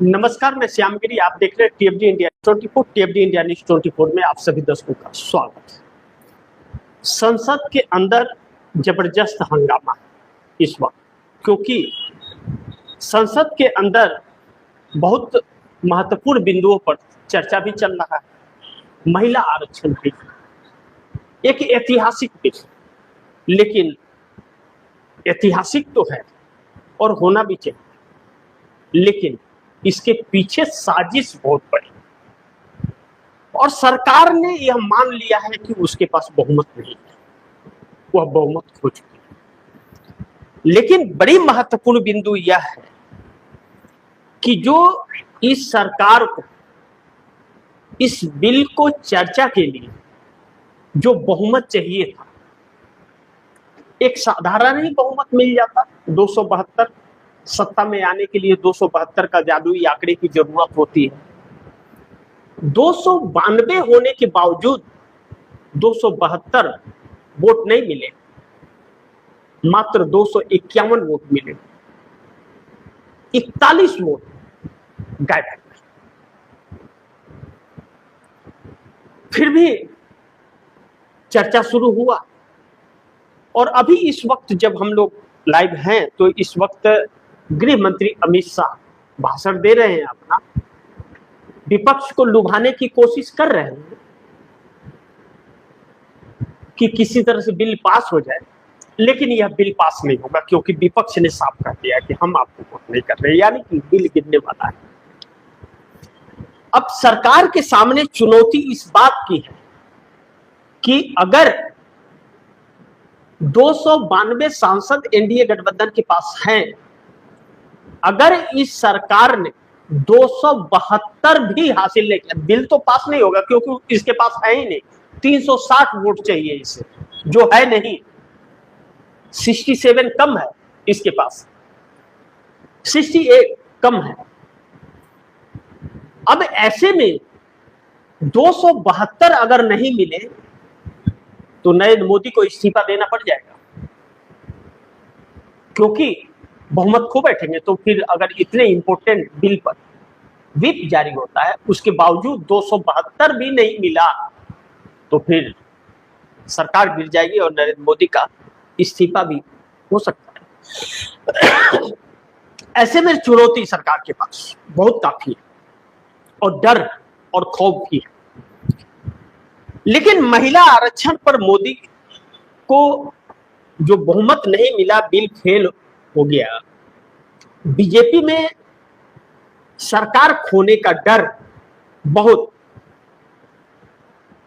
नमस्कार, मैं श्यामगिरी। आप देख रहे हैं टीएफडी इंडिया 24। टीएफडी इंडिया न्यूज 24 में आप सभी दर्शकों का स्वागत है। संसद के अंदर जबरदस्त हंगामा इस वक्त, क्योंकि संसद के अंदर बहुत महत्वपूर्ण बिंदुओं पर चर्चा भी चल रहा है। महिला आरक्षण भी एक ऐतिहासिक विषय, लेकिन ऐतिहासिक तो है और होना भी चाहिए, लेकिन इसके पीछे साजिश बहुत बड़ी, और सरकार ने यह मान लिया है कि उसके पास बहुमत नहीं है, वह बहुमत खो चुकी है। लेकिन बड़ी महत्वपूर्ण बिंदु यह है कि जो इस सरकार को इस बिल को चर्चा के लिए जो बहुमत चाहिए था, एक साधारण ही बहुमत मिल जाता। 272 सत्ता में आने के लिए 272 का जादुई आंकड़े की जरूरत होती है। 292 होने के बावजूद 272 वोट नहीं मिले, मात्र 251 वोट मिले। 41 वोट गायब हो गए। फिर भी चर्चा शुरू हुआ, और अभी इस वक्त जब हम लोग लाइव हैं तो इस वक्त गृह मंत्री अमित शाह भाषण दे रहे हैं, अपना विपक्ष को लुभाने की कोशिश कर रहे हैं कि किसी तरह से बिल पास हो जाए। लेकिन यह बिल पास नहीं होगा, क्योंकि विपक्ष ने साफ कर दिया कि हम आपको वोट नहीं कर रहे, यानी कि बिल गिरने वाला है। अब सरकार के सामने चुनौती इस बात की है कि अगर 292 सांसद एनडीए गठबंधन के पास हैं, अगर इस सरकार ने 272 भी हासिल नहीं किया, बिल तो पास नहीं होगा, क्योंकि इसके पास है ही नहीं। 360 वोट चाहिए इसे, जो है नहीं। 67 कम है इसके पास, 68 कम है। अब ऐसे में 272 अगर नहीं मिले तो नरेंद्र मोदी को इस्तीफा देना पड़ जाएगा, क्योंकि बहुमत खो बैठेंगे। तो फिर अगर इतने इंपॉर्टेंट बिल पर व्हिप जारी होता है, उसके बावजूद 272 भी नहीं मिला, तो फिर सरकार गिर जाएगी और नरेंद्र मोदी का इस्तीफा भी हो सकता है। ऐसे में चुनौती सरकार के पास बहुत काफी है, और डर और खौफ भी है। लेकिन महिला आरक्षण पर मोदी को जो बहुमत नहीं मिला, बिल फेल हो गया। बीजेपी में सरकार खोने का डर बहुत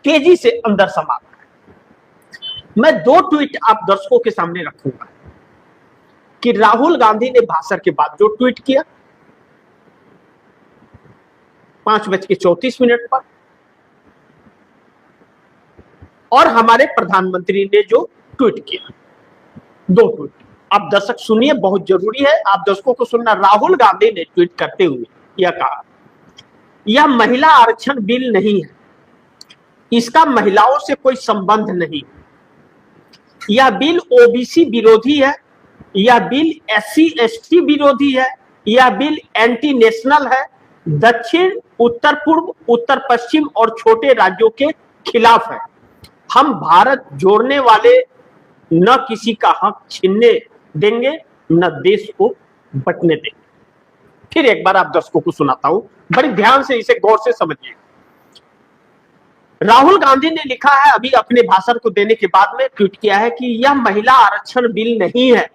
तेजी से अंदर समा रहा है। मैं 2 ट्वीट आप दर्शकों के सामने रखूंगा कि राहुल गांधी ने भाषण के बाद जो ट्वीट किया 5:34 पर, और हमारे प्रधानमंत्री ने जो ट्वीट किया, 2 ट्वीट आप दर्शक सुनिए, बहुत जरूरी है आप दर्शकों को सुनना। राहुल गांधी ने ट्वीट करते हुए यह कहा, यह महिला आरक्षण बिल नहीं है, इसका महिलाओं से कोई संबंध नहीं। यह बिल ओबीसी विरोधी है, यह बिल एससी एसटी विरोधी है, यह बिल एंटी नेशनल है, दक्षिण, उत्तर पूर्व, उत्तर पश्चिम और छोटे राज्यों के खिलाफ है। हम भारत जोड़ने वाले न किसी का हक छीनने देंगे, न देश को बंटने देंगे। फिर एक बार आप दर्शकों को सुनाता हूं, बड़ी ध्यान से इसे गौर से समझिए। राहुल गांधी ने लिखा है, अभी अपने भाषण को देने के बाद में ट्वीट किया है कि यह महिला आरक्षण बिल नहीं है,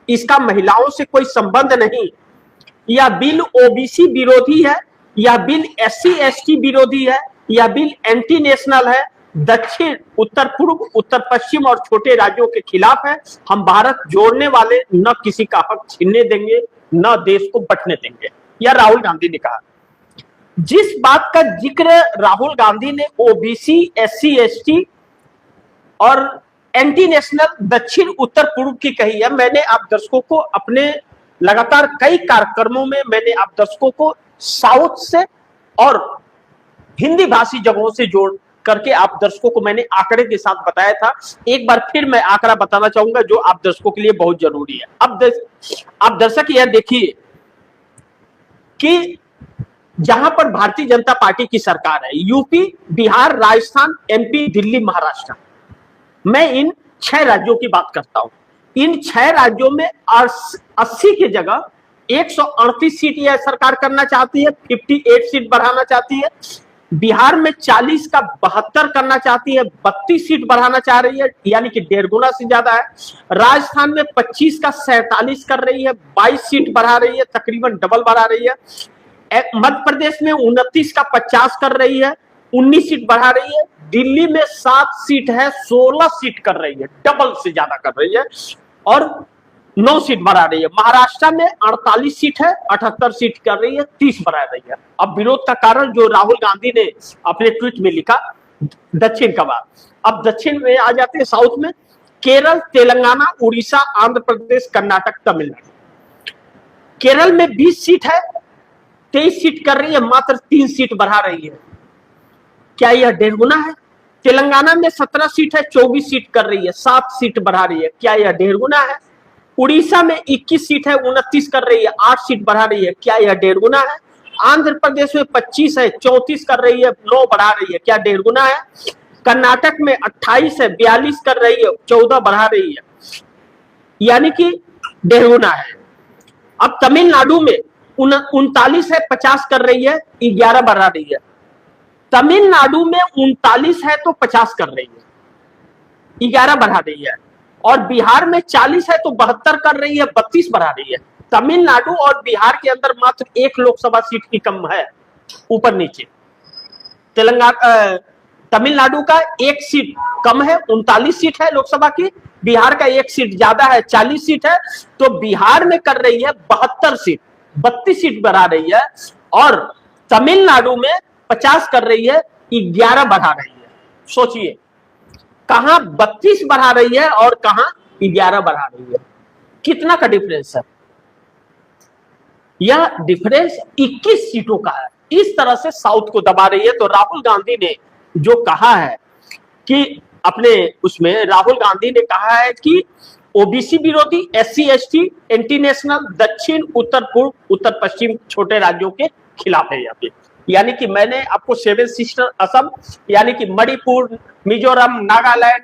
इसका महिलाओं से कोई संबंध नहीं। यह बिल ओबीसी विरोधी है, यह बिल एससी एसटी विरोधी है, यह बिल एंटी नेशनल है, दक्षिण, उत्तर पूर्व, उत्तर पश्चिम और छोटे राज्यों के खिलाफ है। हम भारत जोड़ने वाले न किसी का हक छीनने देंगे, न देश को बंटने देंगे। यह राहुल गांधी ने कहा। जिस बात का जिक्र राहुल गांधी ने ओबीसी, एससी एसटी और एंटी नेशनल, दक्षिण, उत्तर पूर्व की कही है, मैंने आप दर्शकों को अपने लगातार कई कार्यक्रमों में मैंने आप दर्शकों को साउथ से और हिंदी भाषी जगहों से जोड़ करके आप दर्शकों को मैंने आंकड़े के साथ बताया था। एक बार फिर मैं आंकड़ा बताना चाहूंगा जो आप दर्शकों के लिए बहुत जरूरी है। अब आप दर्शक यह देखिए कि जहां पर भारतीय जनता पार्टी की सरकार है, यूपी, बिहार, राजस्थान, एमपी, दिल्ली, महाराष्ट्र। मैं इन 6 राज्यों की बात करता हूं। इन 6 राज्यों में 80 की जगह 138 सीट यह सरकार करना चाहती है, 58 सीट बढ़ाना चाहती है। बिहार में 40 का 72 करना चाहती है, 32 सीट बढ़ाना चाह रही है, यानी कि 1.5 गुना से ज्यादा है। राजस्थान में 25 का 47 कर रही है, 22 सीट बढ़ा रही है, तकरीबन डबल बढ़ा रही है। मध्य प्रदेश में 29 का 50 कर रही है, 19 सीट बढ़ा रही है। दिल्ली में 7 सीट है, 16 सीट कर रही है, डबल से ज्यादा कर रही है और 9 सीट बढ़ा रही है। महाराष्ट्र में 48 सीट है, 78 सीट कर रही है, 30 बढ़ा रही है। अब विरोध का कारण जो राहुल गांधी ने अपने ट्वीट में लिखा, दक्षिण का बात। अब दक्षिण में आ जाते हैं, साउथ में केरल, तेलंगाना, उड़ीसा, आंध्र प्रदेश, कर्नाटक, तमिलनाडु। केरल में 20 सीट है, 23 सीट कर रही है, मात्र 3 सीट बढ़ा रही है। क्या यह 1.5 गुना है? तेलंगाना में 17 सीट है, 24 सीट कर रही है, 7 सीट बढ़ा रही है। क्या यह 1.5 गुना है? उड़ीसा में 21 सीट है, 29 कर रही है, 8 सीट बढ़ा रही है। क्या यह 1.5 गुना है? आंध्र प्रदेश में 25 है, 34 कर रही है, 9 बढ़ा रही है। क्या 1.5 गुना है? कर्नाटक में 28 है, 42 कर रही है, 14 बढ़ा रही है, यानी कि 1.5 गुना है। अब तमिलनाडु में 39 है, 50 कर रही है, 11 बढ़ा रही है। तमिलनाडु में 39 है तो 50 कर रही है, 11 बढ़ा रही है। और बिहार में 40 है तो 72 कर रही है, 32 बढ़ा रही है। तमिलनाडु और बिहार के अंदर मात्र 1 लोकसभा सीट की कम है, ऊपर नीचे। तमिलनाडु का 1 सीट कम है, 39 सीट है लोकसभा की। बिहार का 1 सीट ज्यादा है, 40 सीट है। तो बिहार में कर रही है 72 सीट, 32 सीट बढ़ा रही है। और तमिलनाडु में 50 कर रही है, 11 बढ़ा रही है। सोचिए, कहां 32 बढ़ा रही है और कहां 11 बढ़ा रही है, कितना का डिफरेंस है? यह डिफरेंस 21 सीटों का है। इस तरह से साउथ को दबा रही है। तो राहुल गांधी ने जो कहा है कि अपने उसमें राहुल गांधी ने कहा है कि ओबीसी विरोधी, SC ST, एंटी नेशनल, दक्षिण, उत्तर पूर्व, उत्तर पश्चिम छोटे राज्यों के खिलाफ है। यानी कि मैंने आपको 7 सिस्टर असम, यानी कि मणिपुर, मिजोरम, नागालैंड,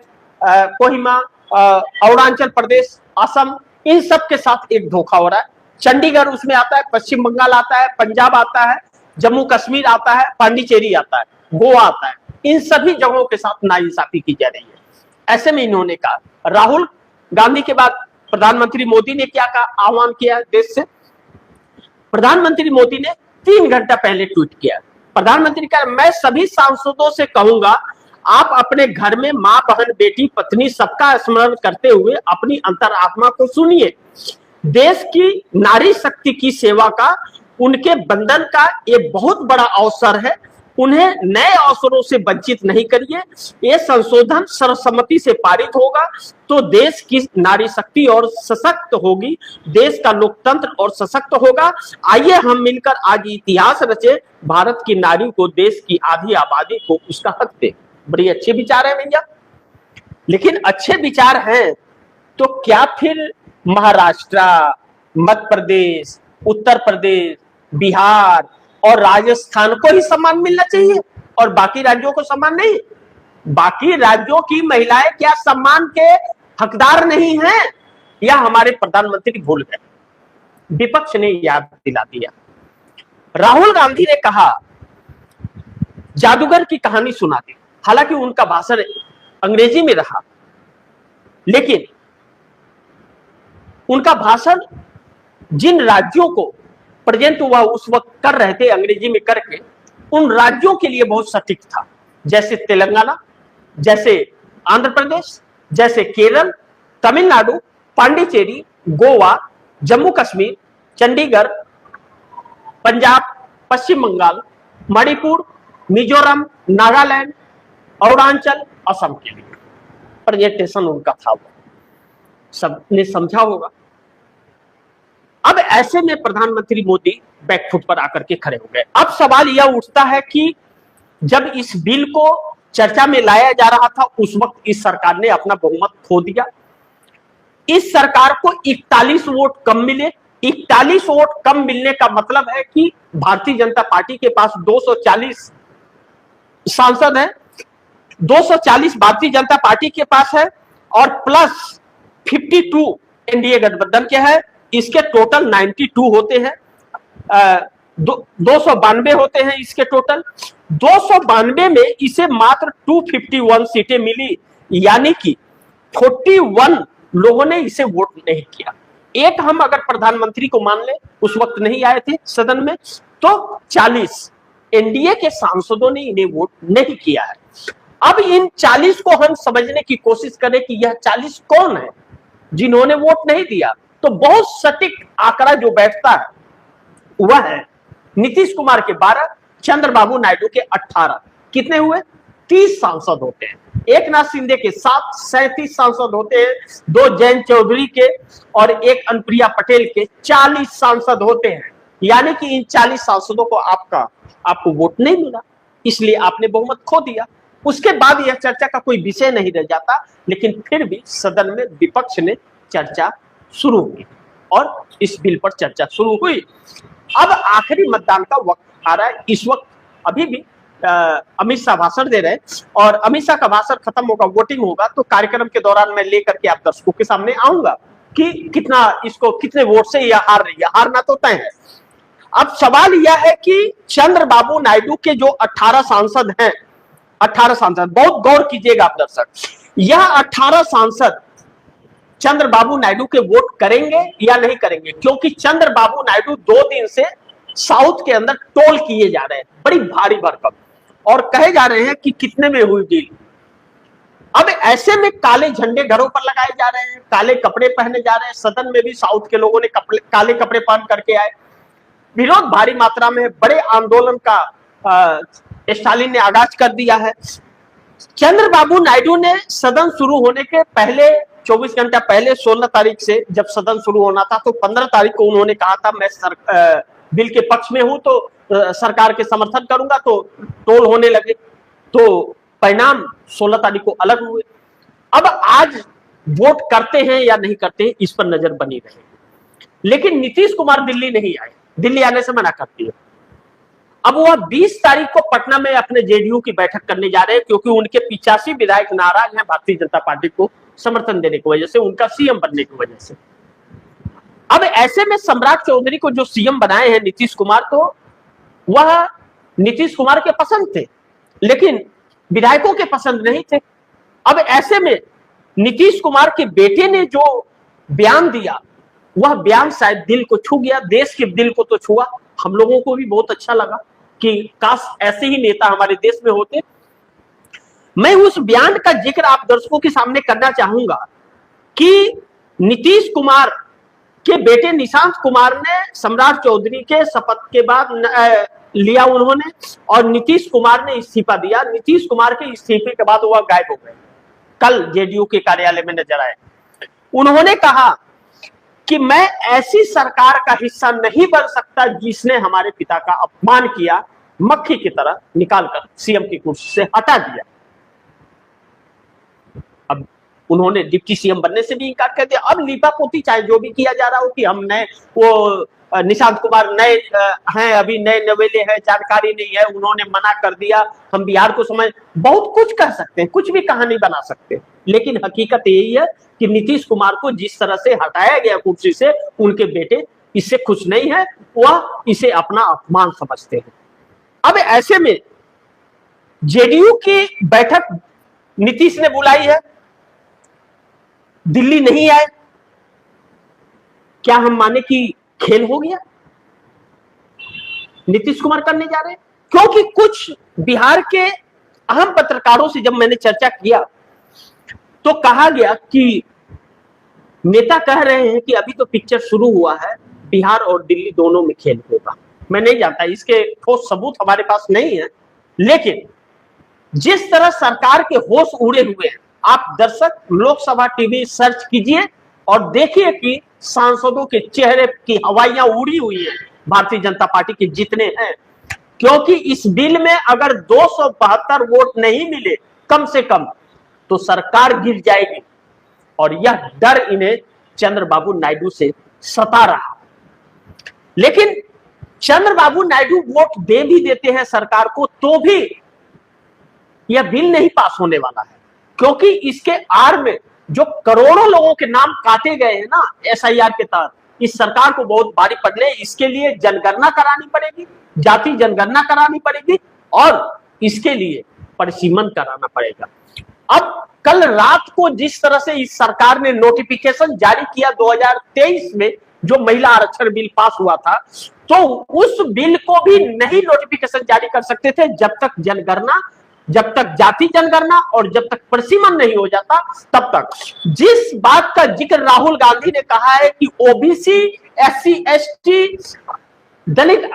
कोहिमा, अरुणाचल प्रदेश, असम, इन सब के साथ एक धोखा हो रहा है। चंडीगढ़ उसमें आता है, पश्चिम बंगाल आता है, पंजाब आता है, जम्मू कश्मीर आता है, पांडिचेरी आता है, गोवा आता है। इन सभी जगहों के साथ नाइंसाफी की जा रही है। ऐसे में इन्होंने कहा, राहुल गांधी के बाद प्रधानमंत्री मोदी ने क्या कहा, आह्वान किया देश से। प्रधानमंत्री मोदी ने 3 घंटा पहले ट्वीट किया। प्रधानमंत्री कहा, मैं सभी सांसदों से कहूंगा, आप अपने घर में मां, बहन, बेटी, पत्नी सबका स्मरण करते हुए अपनी अंतरात्मा को सुनिए। देश की नारी शक्ति की सेवा का, उनके बंधन का ये बहुत बड़ा अवसर है। उन्हें नए अवसरों से वंचित नहीं करिए। ये संशोधन सर्वसम्मति से पारित होगा तो देश की नारी शक्ति और सशक्त होगी, देश का लोकतंत्र और सशक्त होगा। आइए हम मिलकर आज इतिहास रचे, भारत की नारी को, देश की आधी आबादी को उसका हक दे। बड़ी अच्छे विचार है भैया, लेकिन अच्छे विचार हैं तो क्या फिर महाराष्ट्र, मध्य प्रदेश, उत्तर प्रदेश, बिहार और राजस्थान को ही सम्मान मिलना चाहिए और बाकी राज्यों को सम्मान नहीं? बाकी राज्यों की महिलाएं क्या सम्मान के हकदार नहीं हैं? यह हमारे प्रधानमंत्री भूल गए, विपक्ष ने याद दिला दिया। राहुल गांधी ने कहा, जादूगर की कहानी सुना दी। हालांकि उनका भाषण अंग्रेजी में रहा, लेकिन उनका भाषण जिन राज्यों को प्रेजेंट हुआ उस वक्त कर रहे थे अंग्रेजी में करके, उन राज्यों के लिए बहुत सटीक था। जैसे तेलंगाना, जैसे आंध्र प्रदेश, जैसे केरल, तमिलनाडु, पांडिचेरी, गोवा, जम्मू कश्मीर, चंडीगढ़, पंजाब, पश्चिम बंगाल, मणिपुर, मिजोरम, नागालैंड, अरुणाचल, असम के लिए प्रेजेंटेशन उनका था। वो सबने समझा होगा। अब ऐसे में प्रधानमंत्री मोदी बैकफुट पर आकर के खड़े हो गए। अब सवाल यह उठता है कि जब इस बिल को चर्चा में लाया जा रहा था उस वक्त इस सरकार ने अपना बहुमत खो दिया। इस सरकार को 41 वोट कम मिले 41 वोट कम मिलने का मतलब है कि भारतीय जनता पार्टी के पास 240 सांसद हैं, 240 भारतीय जनता पार्टी के पास है और प्लस 52 एनडीए गठबंधन के है। इसके टोटल 92 होते हैं, 292 होते हैं इसके टोटल। 292 में इसे मात्र 251 सीटें मिली, यानी कि 41 लोगों ने इसे वोट नहीं किया। एक हम अगर प्रधानमंत्री को मान ले, उस वक्त नहीं आए थे सदन में, तो 40 एनडीए के सांसदों ने इन्हें वोट नहीं किया है। अब इन 40 को हम समझने की कोशिश करें कि यह 40 कौन है जिन्होंने वोट नहीं दिया, तो बहुत सटीक आंकड़ा जो बैठता है वह है नीतीश कुमार के 12, चंद्रबाबू नायडू के 18। कितने हुए? 30 सांसद होते हैं। एक नाथ शिंदे के 7, 37 सांसद होते हैं। 2 जयंत चौधरी के और एक अनुप्रिया पटेल के 40 सांसद होते हैं। यानी कि इन 40 सांसदों को आपको वोट नहीं मिला, इसलिए आपने बहुमत खो दिया। उसके बाद यह चर्चा का कोई विषय नहीं रह जाता, लेकिन फिर भी सदन में विपक्ष ने चर्चा शुरू की और इस बिल पर चर्चा शुरू हुई। अब आखिरी मतदान का वक्त आ रहा है। इस वक्त अभी भी अमित शाह भाषण दे रहे हैं और अमित शाह का भाषण खत्म होगा, वोटिंग होगा, तो कार्यक्रम के दौरान मैं लेकर के आप दर्शकों के सामने आऊंगा कि कितने वोट से यह हार रही है। हारना तो तय है। अब सवाल यह है कि चंद्रबाबू नायडू के जो 18 सांसद हैं, 18 सांसद, बहुत गौर कीजिएगा आप दर्शक, यह 18 सांसद चंद्रबाबू नायडू के वोट करेंगे या नहीं करेंगे, क्योंकि चंद्रबाबू नायडू 2 दिन से साउथ के अंदर टोल किए जा रहे हैं, बड़ी भारी भरकम, और कहे जा रहे हैं कि कितने में हुई डील। अब ऐसे में काले झंडे घरों पर लगाए जा रहे हैं, काले कपड़े पहने जा रहे हैं। सदन में भी साउथ के लोगों ने काले कपड़े पहन करके आए। विरोध भारी मात्रा में, बड़े आंदोलन का स्टालिन ने आगाज कर दिया है। चंद्रबाबू नायडू ने सदन शुरू होने के पहले 24 घंटा पहले 16 तारीख से जब सदन शुरू होना था, तो 15 तारीख को उन्होंने कहा था मैं बिल के पक्ष में हूं, तो सरकार के समर्थन करूंगा, तो टोल होने लगे। तो परिणाम 16 तारीख को अलग हुए। अब आज वोट करते हैं या नहीं करते हैं, इस पर नजर बनी रहेगी। लेकिन नीतीश कुमार दिल्ली नहीं आए, दिल्ली आने से मना कर दिया। अब वह 20 तारीख को पटना में अपने जेडीयू की बैठक करने जा रहे हैं, क्योंकि उनके 85 विधायक नाराज हैं भारतीय जनता पार्टी को समर्थन देने की वजह से, उनका सीएम बनने की वजह से। अब ऐसे में सम्राट चौधरी को जो सीएम बनाए हैं नीतीश कुमार, तो वह नीतीश कुमार के पसंद थे, लेकिन विधायकों के पसंद नहीं थे। अब ऐसे में नीतीश कुमार के बेटे ने जो बयान दिया, वह बयान शायद दिल को छू गया, देश के दिल को तो छुआ। हम लोगों को भी बहुत अच्छा लगा कि काश ऐसे ही नेता हमारे देश में होते। मैं उस बयान का जिक्र आप दर्शकों के सामने करना चाहूंगा कि नीतीश कुमार के बेटे निशांत कुमार ने सम्राट चौधरी के शपथ के बाद लिया उन्होंने, और नीतीश कुमार ने इस्तीफा दिया। नीतीश कुमार के इस्तीफे के बाद वह गायब हो गए। कल जेडीयू के कार्यालय में नजर आए। उन्होंने कहा कि मैं ऐसी सरकार का हिस्सा नहीं बन सकता जिसने हमारे पिता का अपमान किया, मक्खी की तरह निकालकर सीएम की कुर्सी से हटा दिया। अब उन्होंने डिप्टी सीएम बनने से भी इनकार कर दिया। अब लीपापोती चाहे जो भी किया जा रहा हो कि हम नए, वो निशांत कुमार नए हैं, अभी नए नवेले हैं, जानकारी नहीं है, उन्होंने मना कर दिया, हम बिहार को समझ, बहुत कुछ कह सकते हैं, कुछ भी कहानी बना सकते हैं, लेकिन हकीकत यही है कि नीतीश कुमार को जिस तरह से हटाया गया कुर्सी से, उनके बेटे इससे खुश नहीं है, वह इसे अपना अपमान समझते हैं। अब ऐसे में जेडीयू की बैठक नीतीश ने बुलाई है, दिल्ली नहीं आए, क्या हम माने कि खेल हो गया? नीतीश कुमार करने जा रहे हैं, क्योंकि कुछ बिहार के अहम पत्रकारों से जब मैंने चर्चा किया तो कहा गया कि नेता कह रहे हैं कि अभी तो पिक्चर शुरू हुआ है, बिहार और दिल्ली दोनों में खेल होगा। मैं नहीं जानता, इसके ठोस सबूत हमारे पास नहीं है, लेकिन जिस तरह सरकार के होश उड़े हुए हैं, आप दर्शक लोकसभा टीवी सर्च कीजिए और देखिए कि सांसदों के चेहरे की हवाइयां उड़ी हुई है भारतीय जनता पार्टी के जितने हैं, क्योंकि इस बिल में अगर 272 वोट नहीं मिले कम से कम, तो सरकार गिर जाएगी, और यह डर इन्हें चंद्रबाबू नायडू से सता रहा। लेकिन चंद्रबाबू नायडू वोट दे भी देते हैं सरकार को तो भी यह बिल नहीं पास होने वाला है, क्योंकि इसके आड़ में जो करोड़ों लोगों के नाम काटे गए हैं ना एसआईआर के तहत, इस सरकार को बहुत भारी पड़ने, इसके लिए जनगणना करानी पड़ेगी, जाति जनगणना करानी पड़ेगी और इसके लिए परिसीमन कराना पड़ेगा। अब कल रात को जिस तरह से इस सरकार ने नोटिफिकेशन जारी किया 2023 में जो महिला आरक्षण बिल पास हुआ था, तो उस बिल को भी नहीं नोटिफिकेशन जारी कर सकते थे जब तक जनगणना, जब तक जाति जनगणना और जब तक परिसीमन नहीं हो जाता तब तक। जिस बात का जिक्र राहुल गांधी ने कहा है कि ओबीसी, एससी, एसटी, दलित,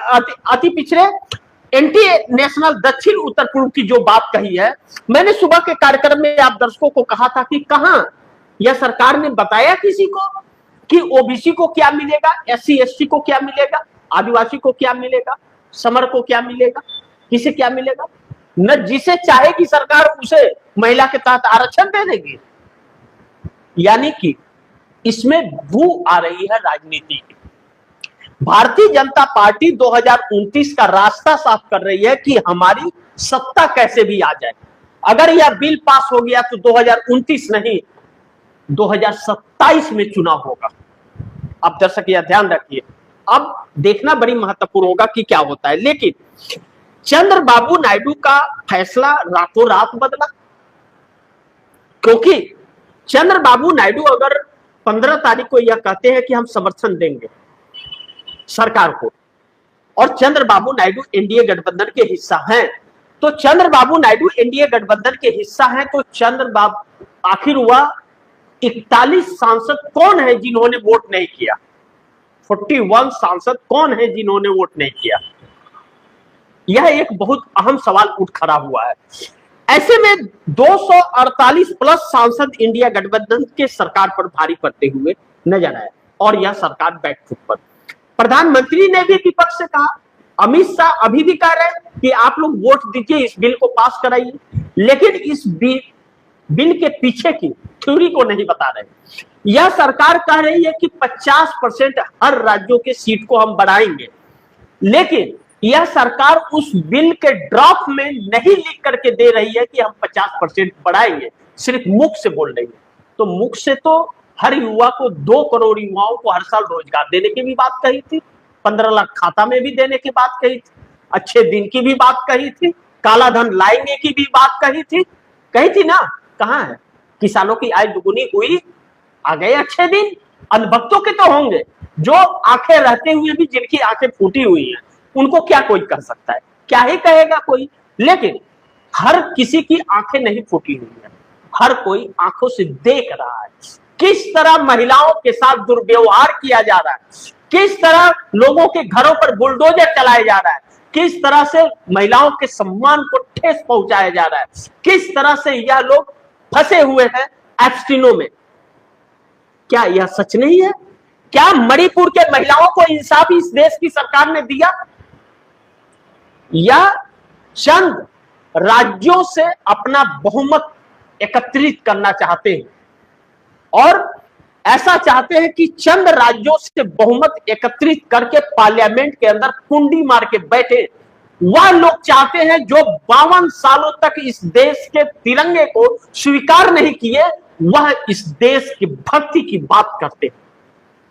अति पिछड़े, एंटी नेशनल, दक्षिण उत्तर पूर्व की जो बात कही है, मैंने सुबह के कार्यक्रम में आप दर्शकों को कहा था कि कहां यह सरकार ने बताया किसी को कि ओबीसी को क्या मिलेगा, एससी एसटी को क्या मिलेगा, आदिवासी को क्या मिलेगा, समर को क्या मिलेगा, किसे क्या मिलेगा? न जिसे चाहेगी सरकार उसे महिला के तहत आरक्षण दे देगी। यानी कि इसमें बू आ रही है राजनीति की। भारतीय जनता पार्टी 2029 का रास्ता साफ कर रही है कि हमारी सत्ता कैसे भी आ जाए। अगर यह बिल पास हो गया तो 2029 नहीं 2027 में चुनाव होगा। अब दर्शक यह ध्यान रखिए, अब देखना बड़ी महत्वपूर्ण होगा कि क्या होता है। लेकिन चंद्रबाबू नायडू का फैसला रातों रात बदला, क्योंकि चंद्रबाबू नायडू अगर 15 तारीख को यह कहते हैं कि हम समर्थन देंगे सरकार को, और चंद्रबाबू नायडू एनडीए गठबंधन के हिस्सा हैं, तो चंद्रबाबू नायडू एनडीए गठबंधन के हिस्सा हैं, तो चंद्रबाबू आखिर हुआ 41 सांसद कौन है जिन्होंने वोट नहीं किया? 41 सांसद कौन है जिन्होंने वोट नहीं किया? यह एक बहुत अहम सवाल उठ खड़ा हुआ है। ऐसे में 248 प्लस सांसद इंडिया गठबंधन के सरकार पर भारी पड़ते हुए नजर आए और यह सरकार बैठक पर। प्रधानमंत्री ने भी विपक्ष से कहा, अमित शाह अभी भी कह रहे हैं कि आप लोग वोट दीजिए, इस बिल को पास कराइए, लेकिन इस बिल के पीछे की थ्योरी को नहीं बता रहे। यह सरकार कह रही है कि 50% हर राज्यों के सीट को हम बढ़ाएंगे, लेकिन यह सरकार उस बिल के ड्राफ्ट में नहीं लिख करके दे रही है कि हम 50% बढ़ाएंगे, सिर्फ मुख से बोल रही है। तो मुख से तो हर युवा को 2 करोड़ युवाओं को हर साल रोजगार देने की भी बात कही थी, 15 लाख खाता में भी देने की बात कही थी, अच्छे दिन की भी बात कही थी, काला धन लाएंगे की भी बात कही थी ना? कहां है? किसानों की आय दुगुनी हुई, आ गए अच्छे दिन। अनभक्तों के तो होंगे, जो आंखें रहते हुए भी जिनकी आंखें फूटी हुई हैं, उनको क्या कोई कर सकता है? क्या ही कहेगा कोई? लेकिन हर किसी की आंखें नहीं फूटी हुई है, हर कोई आंखों से देख रहा है किस तरह महिलाओं के साथ दुर्व्यवहार किया जा रहा है, किस तरह लोगों के घरों पर बुलडोजर चलाया जा रहा है, किस तरह से महिलाओं के सम्मान को ठेस पहुंचाया जा रहा है, किस तरह से यह लोग फंसे हुए हैं एब्स्टिनो में। क्या यह सच नहीं है? क्या मणिपुर के महिलाओं को इंसाफ इस देश की सरकार ने दिया? या चंद राज्यों से अपना बहुमत एकत्रित करना चाहते हैं और ऐसा चाहते हैं कि चंद राज्यों से बहुमत एकत्रित करके पार्लियामेंट के अंदर कुंडी मार के बैठे? वह लोग चाहते हैं जो 52 सालों तक इस देश के तिरंगे को स्वीकार नहीं किए, वह इस देश की भक्ति की बात करते हैं।